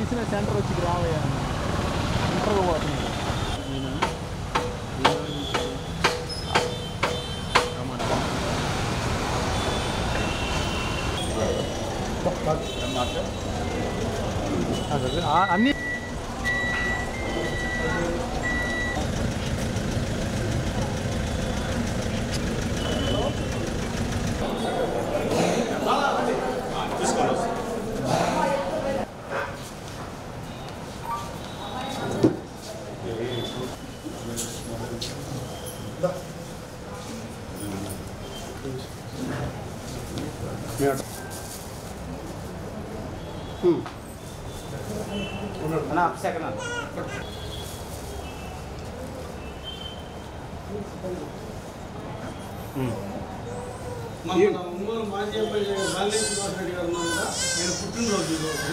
తెలిసిన సెంటర్ వచ్చి రావయ్యా సెంటర్ పోతున్నాయి అన్నీ మాజీ ఎమ్మెల్యే బాలినేని శ్రీనివాసరెడ్డి గారు ఆయన పుట్టినరోజు ఈరోజు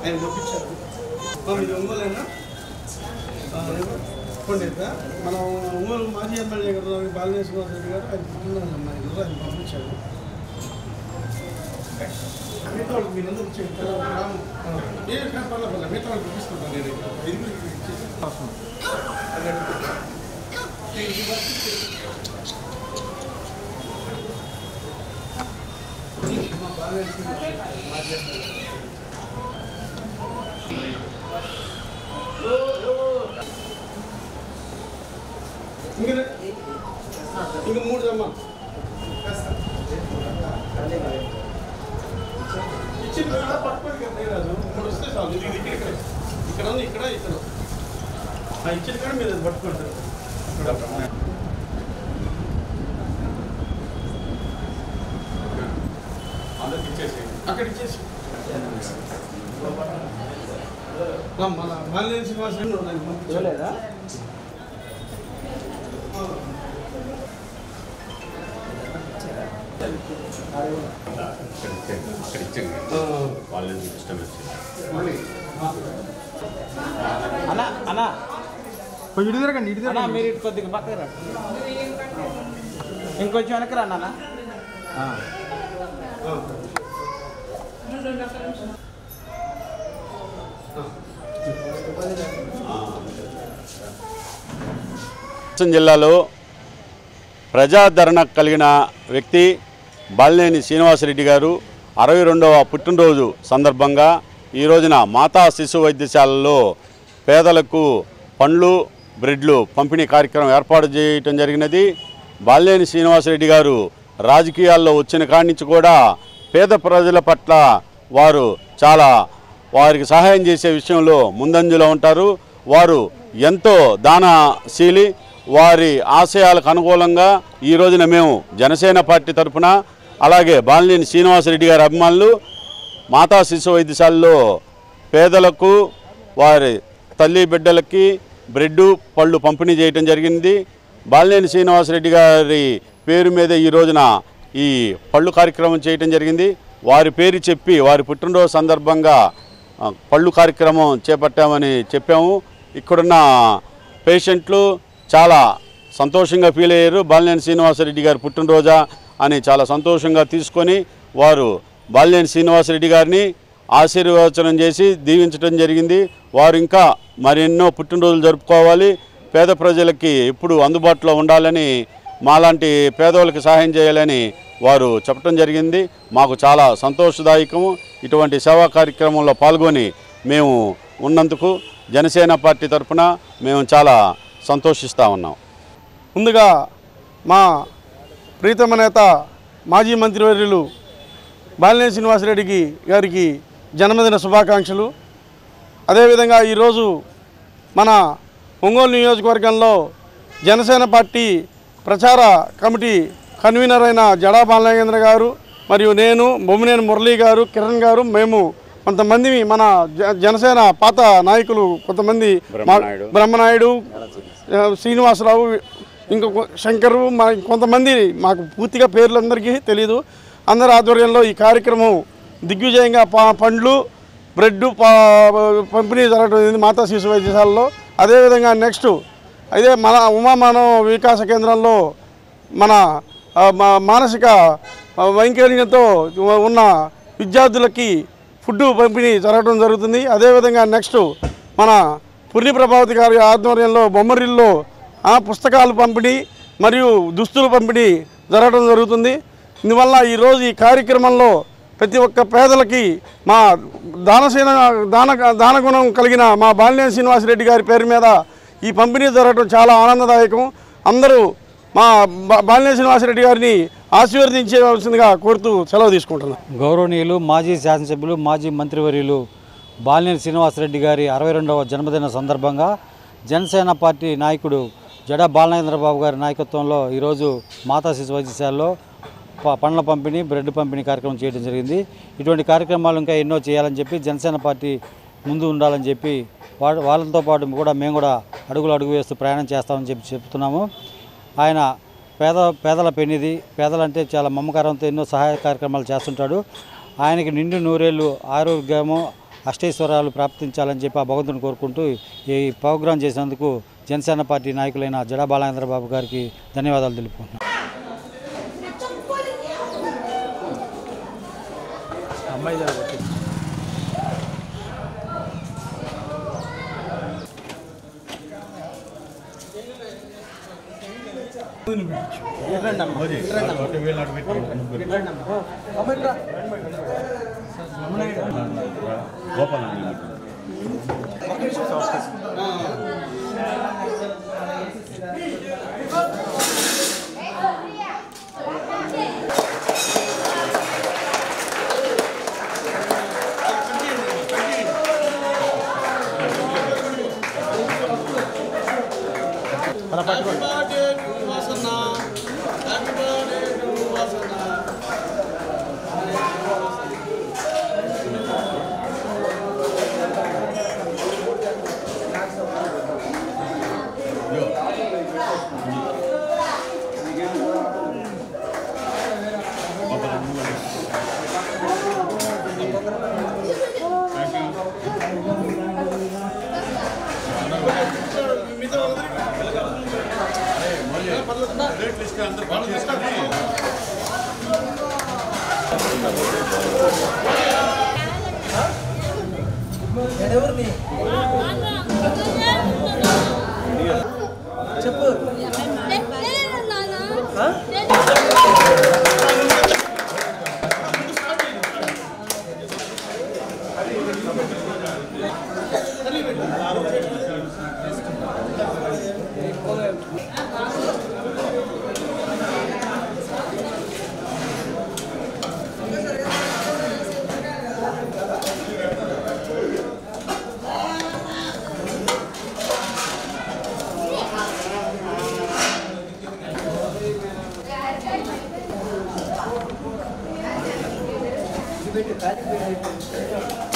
ఆయన పంపించారు. మీరు ఒంగోలేనా మనం ఒంగోలు మాజీ ఎమ్మెల్యే గారు బాలినేని శ్రీనివాసరెడ్డి గారు ఆయన పుట్టినరోజు అమ్మాయి ఈరోజు ఆయన పంపించారు. మిగతా వాళ్ళకి మీరందరూ పర్లేదు మిగతా వాళ్ళు చూపిస్తుంటాను నేను ఇంకా 3 అమ్మా ఇచ్చిన పట్టుకోండి రాదు 3 వస్తే చాలు. ఇది ఇక్కడ ఉంది ఇక్కడ ఇచ్చిన కాడ మీరు పట్టుకుంటారు. అక్కడ ఇచ్చేసి మన బాలినేని శ్రీనివాసరెడ్డి పంపించలేదా అన్నా అన్నా కొంచెం ఇటు తిరగండి ఇటు తిరగండి మీరు ఇటు కొద్దిగా పక్కన రండి ఇంకొంచెం వెనక్కి రండి అన్న జిల్లాలో ప్రజాదరణ కలిగిన వ్యక్తి బాలినేని శ్రీనివాసరెడ్డి గారు 62వ పుట్టినరోజు సందర్భంగా ఈ రోజున మాతా శిశు వైద్యశాలలో పేదలకు పండ్లు బ్రెడ్లు పంపిణీ కార్యక్రమం ఏర్పాటు చేయటం జరిగినది. బాలినేని శ్రీనివాసరెడ్డి గారు రాజకీయాల్లో వచ్చిన కాడి నుంచి కూడా పేద ప్రజల పట్ల వారు చాలా వారికి సహాయం చేసే విషయంలో ముందంజలో ఉంటారు. వారు ఎంతో దానశీలి. వారి ఆశయాలకు అనుకూలంగా ఈ రోజున మేము జనసేన పార్టీ తరఫున అలాగే బాలినేని శ్రీనివాసరెడ్డి గారి అభిమానులు మాతా శిశు వైద్యశాలలో పేదలకు వారి తల్లి బిడ్డలకి బ్రెడ్డు పళ్ళు పంపిణీ చేయడం జరిగింది. బాలినేని శ్రీనివాసరెడ్డి గారి పేరు మీద ఈ రోజున ఈ పళ్ళు కార్యక్రమం చేయడం జరిగింది. వారి పేరు చెప్పి వారి పుట్టినరోజు సందర్భంగా పళ్ళు కార్యక్రమం చేపట్టామని చెప్పాము. ఇక్కడున్న పేషెంట్లు చాలా సంతోషంగా ఫీల్ అయ్యారు. బాలినేని శ్రీనివాసరెడ్డి గారి పుట్టినరోజా అని చాలా సంతోషంగా తీసుకొని వారు బాలినేని శ్రీనివాసరెడ్డి గారిని ఆశీర్వచనం చేసి దీవించడం జరిగింది. వారు ఇంకా మరెన్నో పుట్టినరోజులు జరుపుకోవాలి, పేద ప్రజలకి ఎప్పుడు అందుబాటులో ఉండాలని, మాలాంటి పేదవాళ్ళకి సహాయం చేయాలని వారు చెప్పడం జరిగింది. మాకు చాలా సంతోషదాయకము. ఇటువంటి సేవా కార్యక్రమంలో పాల్గొని మేము ఉన్నందుకు జనసేన పార్టీ తరఫున మేము చాలా సంతోషిస్తూ ఉన్నాం. ముందుగా మా ప్రీతమ నేత మాజీ మంత్రివర్యులు బాలినేని శ్రీనివాసరెడ్డి గారికి జన్మదిన శుభాకాంక్షలు. అదేవిధంగా ఈరోజు మన ఒంగోలు నియోజకవర్గంలో జనసేన పార్టీ ప్రచార కమిటీ కన్వీనర్ అయిన జడా బాలనాగేంద్ర గారు మరియు నేను, బొమ్మినేని మురళీ గారు, కిరణ్ గారు, మేము కొంతమంది మన జనసేన పాత నాయకులు కొంతమంది బ్రహ్మనాయుడు, శ్రీనివాసరావు, ఇంకొక శంకరు, కొంతమంది మాకు పూర్తిగా పేర్లందరికీ తెలీదు, అందరి ఆధ్వర్యంలో ఈ కార్యక్రమం దిగ్విజయంగా పండ్లు బ్రెడ్ పంపిణీ జరగడం మాతా శిశు వైద్యశాలలో. అదేవిధంగా నెక్స్ట్ అయితే మన ఉమామానవ వికాస కేంద్రంలో మన మానసిక వైకల్యంతో ఉన్న విద్యార్థులకి ఫుడ్ పంపిణీ జరగడం జరుగుతుంది. అదేవిధంగా నెక్స్ట్ మన పుర్ణి ప్రభావతి గారి ఆధ్వర్యంలో బొమ్మరిల్లో పుస్తకాలు పంపిణీ మరియు దుస్తులు పంపిణీ జరగడం జరుగుతుంది. ఇందువల్ల ఈరోజు ఈ కార్యక్రమంలో ప్రతి ఒక్క పేదలకి మా దానగుణం కలిగిన మా బాలినేని శ్రీనివాసరెడ్డి గారి పేరు మీద ఈ పంపిణీ జరగడం చాలా ఆనందదాయకం. అందరూ మా బాలినేని శ్రీనివాసరెడ్డి గారిని ఆశీర్వదించవలసిందిగా కోరుతూ సెలవు తీసుకుంటున్నాను. గౌరవనీయులు మాజీ శాసనసభ్యులు మాజీ మంత్రివర్యులు బాలినేని శ్రీనివాసరెడ్డి గారి 62వ జన్మదిన సందర్భంగా జనసేన పార్టీ నాయకుడు జడా బాలనేంద్రబాబు గారి నాయకత్వంలో ఈరోజు మాతా శిశు వైద్యశాలలో పండ్ల పంపిణీ బ్రెడ్ పంపిణీ కార్యక్రమం చేయడం జరిగింది. ఇటువంటి కార్యక్రమాలు ఇంకా ఎన్నో చేయాలని చెప్పి జనసేన పార్టీ ముందు ఉండాలని చెప్పి వాళ్ళతో పాటు మేము కూడా అడుగు వేస్తూ ప్రయాణం చేస్తామని చెప్తున్నాము. ఆయన పేదల పెన్నిది, పేదలంటే చాలా మమకారంతో ఎన్నో సహాయ కార్యక్రమాలు చేస్తుంటాడు. ఆయనకి నిండు నూరేళ్ళు ఆరోగ్యము అష్టైశ్వర్యాలు ప్రాప్తించాలని చెప్పి ఆ భగవంతుని కోరుకుంటూ ఈ ప్రోగ్రాం చేసినందుకు జనసేన పార్టీ నాయకులైన జడా బాలనేంద్రబాబు గారికి ధన్యవాదాలు తెలుపుకుంటున్నాను.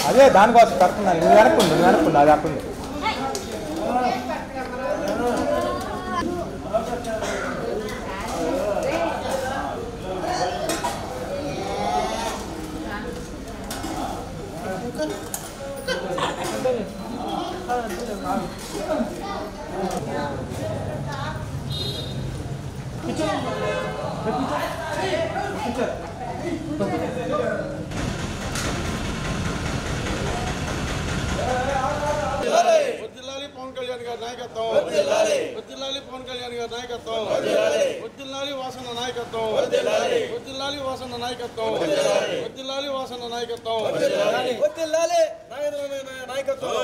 అదే దానికోసం కడుతున్నాను. నువ్వు వెనక్కుండు అది అక్కడ పవన్ కళ్యాణ్ గారి నాయకత్వం, పవన్ కళ్యాణ్ గారి నాయకత్వం, వాసన నాయకత్వం, వాసన నాయకత్వం, వాసన నాయకత్వం,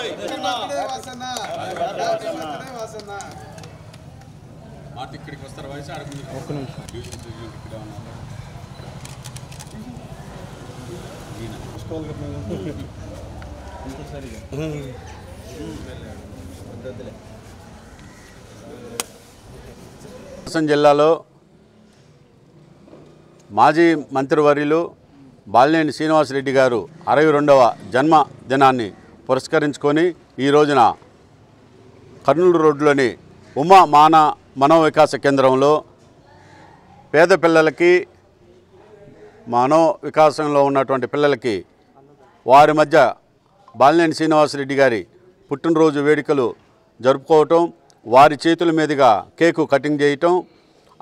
వాసన మాట ఇక్కడికి వస్తారు. వయసు ఒక్క నిమిషం ప్రకాశం జిల్లాలో మాజీ మంత్రివర్యులు బాలినేని శ్రీనివాసరెడ్డి గారు 62వ జన్మదినాన్ని పురస్కరించుకొని ఈ రోజున కర్నూలు రోడ్లోని ఉమా మనోవికాస కేంద్రంలో పేద పిల్లలకి మనోవికాసంలో ఉన్నటువంటి పిల్లలకి వారి మధ్య బాలినేని శ్రీనివాసరెడ్డి గారి పుట్టినరోజు వేడుకలు జరుపుకోవటం, వారి చేతుల మీదుగా కేకు కటింగ్ చేయటం,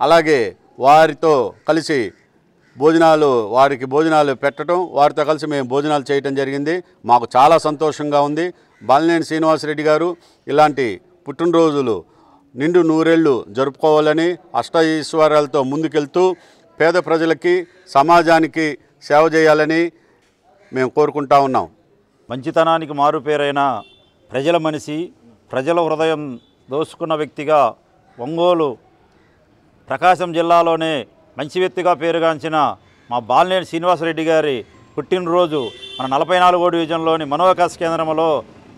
అలాగే వారితో కలిసి వారికి భోజనాలు పెట్టడం, వారితో కలిసి మేము భోజనాలు చేయటం జరిగింది. మాకు చాలా సంతోషంగా ఉంది. బాలినేని శ్రీనివాసరెడ్డి గారు ఇలాంటి పుట్టినరోజులు నిండు నూరేళ్లు జరుపుకోవాలని అష్టైశ్వర్యాలతో ముందుకెళ్తూ పేద ప్రజలకి సమాజానికి సేవ చేయాలని మేము కోరుకుంటా ఉన్నాం. మంచితనానికి మారుపేరైన ప్రజల మనిషి, ప్రజల హృదయం దోసుకున్న వ్యక్తిగా ఒంగోలు ప్రకాశం జిల్లాలోనే మంచి వ్యక్తిగా పేరుగాంచిన మా బాలినేని శ్రీనివాసరెడ్డి గారి పుట్టినరోజు మన 44వ డివిజన్లోని మనోవికాస కేంద్రంలో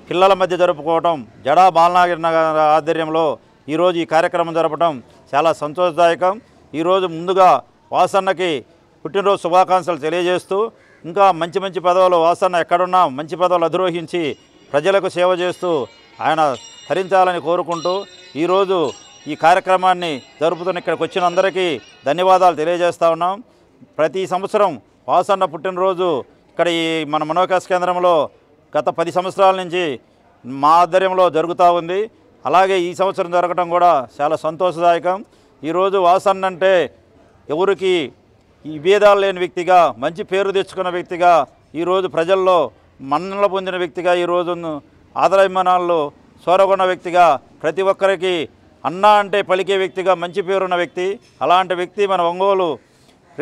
పిల్లల మధ్య జరుపుకోవటం, జడా బాలనాగన్న గారి ఆధ్వర్యంలో ఈరోజు ఈ కార్యక్రమం జరపడం చాలా సంతోషదాయకం. ఈరోజు ముందుగా వాసన్నకి పుట్టినరోజు శుభాకాంక్షలు తెలియజేస్తూ, ఇంకా మంచి మంచి పదవులు వాసన్న ఎక్కడున్నా మంచి పదవులు అధిరోహించి ప్రజలకు సేవ చేస్తూ ఆయన తరించాలని కోరుకుంటూ ఈరోజు ఈ కార్యక్రమాన్ని జరుపుతున్న ఇక్కడికి వచ్చిన అందరికీ ధన్యవాదాలు తెలియజేస్తూ ఉన్నాం. ప్రతి సంవత్సరం వాసన్న పుట్టినరోజు ఇక్కడ ఈ మన మనోవికాస కేంద్రంలో గత 10 సంవత్సరాల నుంచి మా ఆధ్వర్యంలో జరుగుతూ ఉంది. అలాగే ఈ సంవత్సరం జరగడం కూడా చాలా సంతోషదాయకం. ఈరోజు వాసన్న అంటే ఎవరికి ఈ భేదాలు లేని వ్యక్తిగా, మంచి పేరు తెచ్చుకున్న వ్యక్తిగా, ఈరోజు ప్రజల్లో మన్ననలు పొందిన వ్యక్తిగా, ఈరోజు ఆదరాభిమానాల్లో సోరగొన్న వ్యక్తిగా, ప్రతి ఒక్కరికి అన్నా అంటే పలికే వ్యక్తిగా మంచి పేరున్న వ్యక్తి. అలాంటి వ్యక్తి మన ఒంగోలు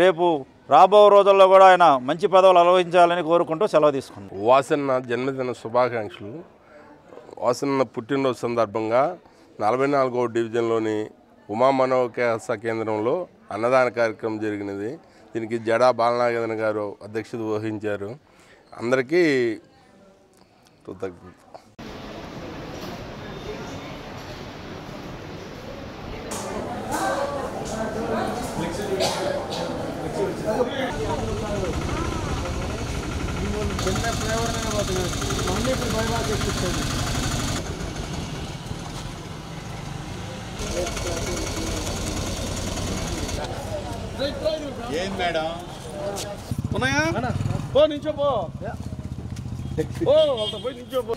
రేపు రాబో రోజుల్లో కూడా ఆయన మంచి పదవులు అలవహించాలని కోరుకుంటూ సెలవు తీసుకున్నాం. వాసన్న జన్మదిన శుభాకాంక్షలు. వాసన్న పుట్టినరోజు సందర్భంగా 44వ డివిజన్లోని ఉమా మనోవికాస కేంద్రంలో అన్నదాన కార్యక్రమం జరిగినది. దీనికి జడా బాలనాగన్న గారు అధ్యక్షత వహించారు. అందరికీ కృతజ్ఞత. ఏం మేడం ఉన్నాయా? పో నించో పో. వాళ్ళతో పోయి నించో పో.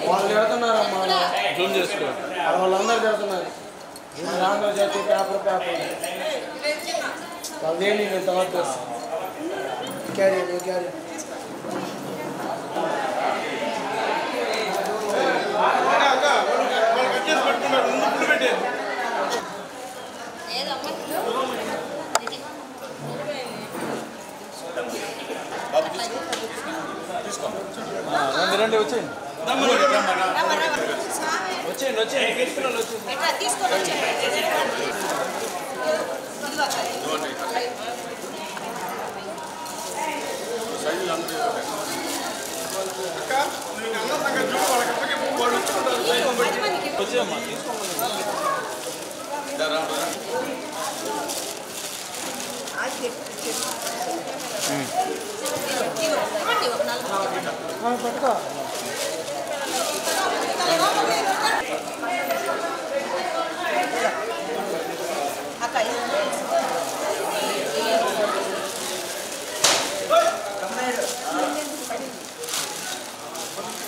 వాళ్ళు పెడుతున్నారమ్మా, జూమ్ చేసుకో. వాళ్ళందరూ పెడుతున్నారు. ఆంధ్రజ్యోతి పేపర్ వాళ్ళేమి నేను తర్వాత క్యారీ రండి వచ్చేయండి. తీసుకొని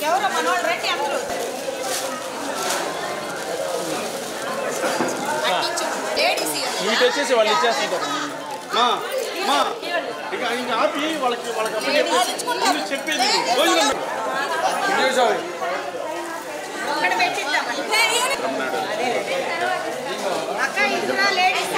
ఎవరో మనోళ్ళు రండి అందరూ నీకు వచ్చేసి వాళ్ళు ఇచ్చేస్తుంటారు ఇంకా ఆపి వాళ్ళకి చెప్పేది అక్క ఇందులో లేడీస్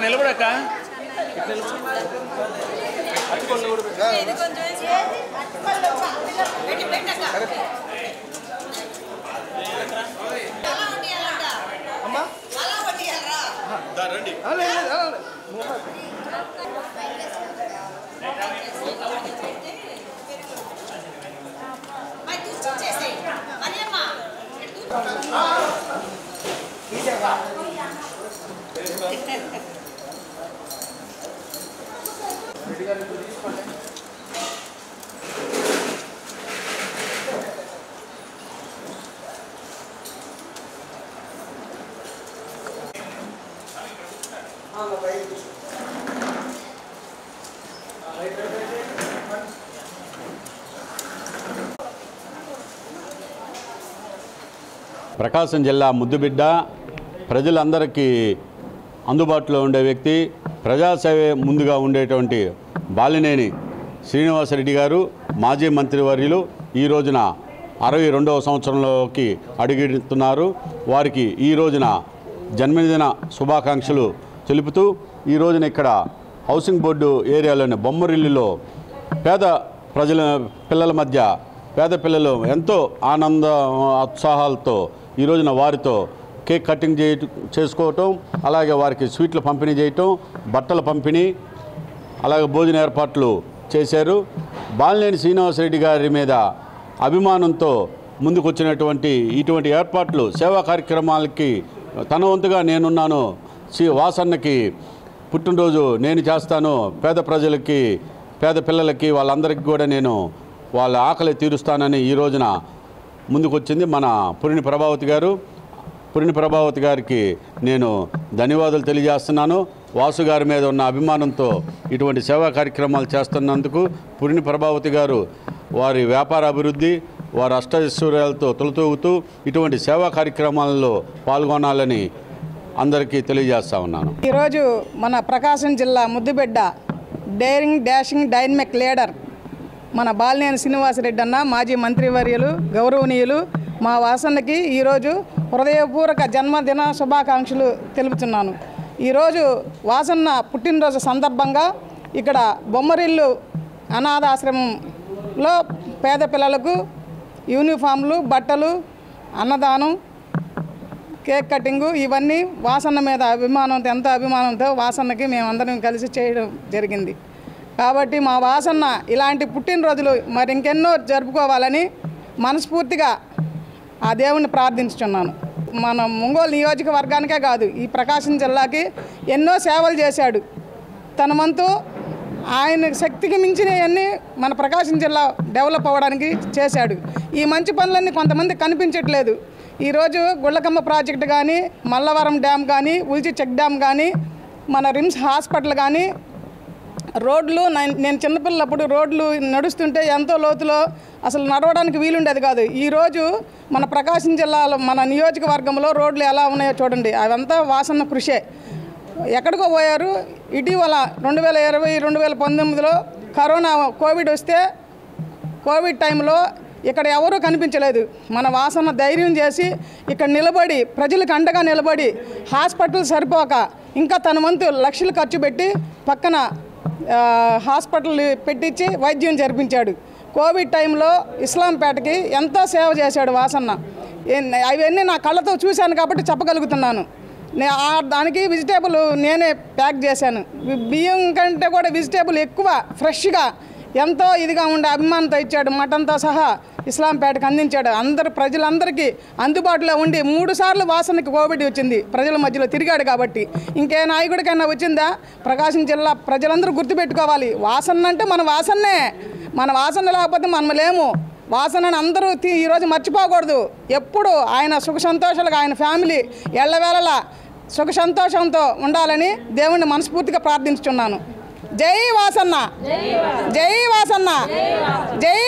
నిలబడక ప్రకాశం జిల్లా ముద్దుబిడ్డ, ప్రజలందరికీ అందుబాటులో ఉండే వ్యక్తి, ప్రజాసేవే ముందుగా ఉండేటువంటి బాలినేని శ్రీనివాసరెడ్డి గారు మాజీ మంత్రివర్యులు ఈ రోజున 62వ సంవత్సరంలోకి అడుగుతున్నారు. వారికి ఈ రోజున జన్మదిన శుభాకాంక్షలు తెలుపుతూ ఈ రోజున ఇక్కడ హౌసింగ్ బోర్డు ఏరియాలోని బొమ్మరిల్లులో పేద పిల్లల మధ్య పేద పిల్లలు ఎంతో ఆనంద ఉత్సాహాలతో ఈ రోజున వారితో కేక్ కటింగ్ చేసుకోవటం, అలాగే వారికి స్వీట్లు పంపిణీ చేయటం, బట్టల పంపిణీ, అలాగే భోజన ఏర్పాట్లు చేశారు. బాలినేని శ్రీనివాసరెడ్డి గారి మీద అభిమానంతో ముందుకొచ్చినటువంటి ఇటువంటి ఏర్పాట్లు, సేవా కార్యక్రమాలకి తన వంతుగా నేనున్నాను, వాసన్నకి పుట్టినరోజు నేను చేస్తాను, పేద ప్రజలకి పేద పిల్లలకి వాళ్ళందరికీ కూడా నేను వాళ్ళ ఆకలి తీరుస్తానని ఈ రోజున ముందుకొచ్చింది మన పురిని ప్రభావతి గారు. పురిని ప్రభావతి గారికి నేను ధన్యవాదాలు తెలియజేస్తున్నాను. వాసు గారి మీద ఉన్న అభిమానంతో ఇటువంటి సేవా కార్యక్రమాలు చేస్తున్నందుకు పురిని ప్రభావతి గారు వారి వ్యాపార అభివృద్ధి, వారి అష్టైశ్వర్యాలతో తొలతూగుతూ ఇటువంటి సేవా కార్యక్రమాలలో పాల్గొనాలని అందరికీ తెలియజేస్తా ఉన్నాను. ఈరోజు మన ప్రకాశం జిల్లా ముద్దుబిడ్డ డేరింగ్ డాషింగ్ డైనమిక్ లీడర్ మన బాలినేని శ్రీనివాసరెడ్డి అన్న మాజీ మంత్రివర్యులు గౌరవనీయులు మా వాసన్నకి ఈరోజు హృదయపూర్వక జన్మదిన శుభాకాంక్షలు తెలుపుతున్నాను. ఈరోజు వాసన్న పుట్టినరోజు సందర్భంగా ఇక్కడ బొమ్మరిల్లు అనాథాశ్రమంలో పేద పిల్లలకు యూనిఫామ్లు, బట్టలు, అన్నదానం, కేక్ కటింగు ఇవన్నీ వాసన్న మీద అభిమానంతో, ఎంత అభిమానంతో వాసన్నకి మేమందరం కలిసి చేయడం జరిగింది. కాబట్టి మా వాసన్న ఇలాంటి పుట్టినరోజులు మరి ఇంకెన్నో జరుపుకోవాలని మనస్ఫూర్తిగా ఆ దేవుణ్ణి ప్రార్థించుచున్నాను. మన ఒంగోలు నియోజకవర్గానికే కాదు, ఈ ప్రకాశం జిల్లాకి ఎన్నో సేవలు చేశాడు. తన వంతు ఆయన శక్తికి మించినవన్నీ మన ప్రకాశం జిల్లా డెవలప్ అవ్వడానికి చేశాడు. ఈ మంచి పనులన్నీ కొంతమంది కనిపించట్లేదు. ఈరోజు గుళ్ళకమ్మ ప్రాజెక్టు కానీ, మల్లవరం డ్యామ్ కానీ, ఉల్చి చెక్ డ్యామ్ కానీ, మన రిమ్స్ హాస్పిటల్ కానీ, రోడ్లు నేను చిన్నపిల్లప్పుడు రోడ్లు నడుస్తుంటే ఎంతో లోతులో అసలు నడవడానికి వీలుండేది కాదు. ఈరోజు మన ప్రకాశం జిల్లాలో మన నియోజకవర్గంలో రోడ్లు ఎలా ఉన్నాయో చూడండి. అవంతా వాసన్న కృషే. ఎక్కడికో పోయారు. ఇటీవల 2020, 2019లో కరోనా కోవిడ్ వస్తే కోవిడ్ టైంలో ఇక్కడ ఎవరూ కనిపించలేదు. మన వాసన్న ధైర్యం చేసి ఇక్కడ నిలబడి ప్రజలకు అండగా నిలబడి హాస్పిటల్ సరిపోక ఇంకా తన వంతు లక్షలు ఖర్చు పెట్టి పక్కన హాస్పిటల్ పెట్టించి వైద్యం జరిపించాడు. కోవిడ్ టైంలో ఇస్లాంపేటకి ఎంతో సేవ చేశాడు వాసన్న. అవన్నీ నా కళ్ళతో చూశాను కాబట్టి చెప్పగలుగుతున్నాను. దానికి వెజిటేబుల్ నేనే ప్యాక్ చేశాను. బియ్యం కంటే కూడా వెజిటేబుల్ ఎక్కువ ఫ్రెష్గా ఎంతో ఇదిగా ఉండే అభిమానంతో ఇచ్చాడు. మటన్తో సహా ఇస్లాంపేటకు అందించాడు. ప్రజలందరికీ అందుబాటులో ఉండి 3 సార్లు వాసనకి కోవిడ్ వచ్చింది. ప్రజల మధ్యలో తిరిగాడు కాబట్టి. ఇంకే నాయకుడికైనా వచ్చిందా? ప్రకాశం జిల్లా ప్రజలందరూ గుర్తుపెట్టుకోవాలి. వాసన అంటే మన వాసన్నే. మన వాసన లేకపోతే మనం లేము. వాసనని అందరూ ఈరోజు మర్చిపోకూడదు. ఎప్పుడు ఆయన సుఖ సంతోషాలుగా ఆయన ఫ్యామిలీ ఎల్లవేళలా సుఖ సంతోషంతో ఉండాలని దేవుణ్ణి మనస్ఫూర్తిగా ప్రార్థించుచున్నాను. జై వాసన్న, జై వాసన్న, జై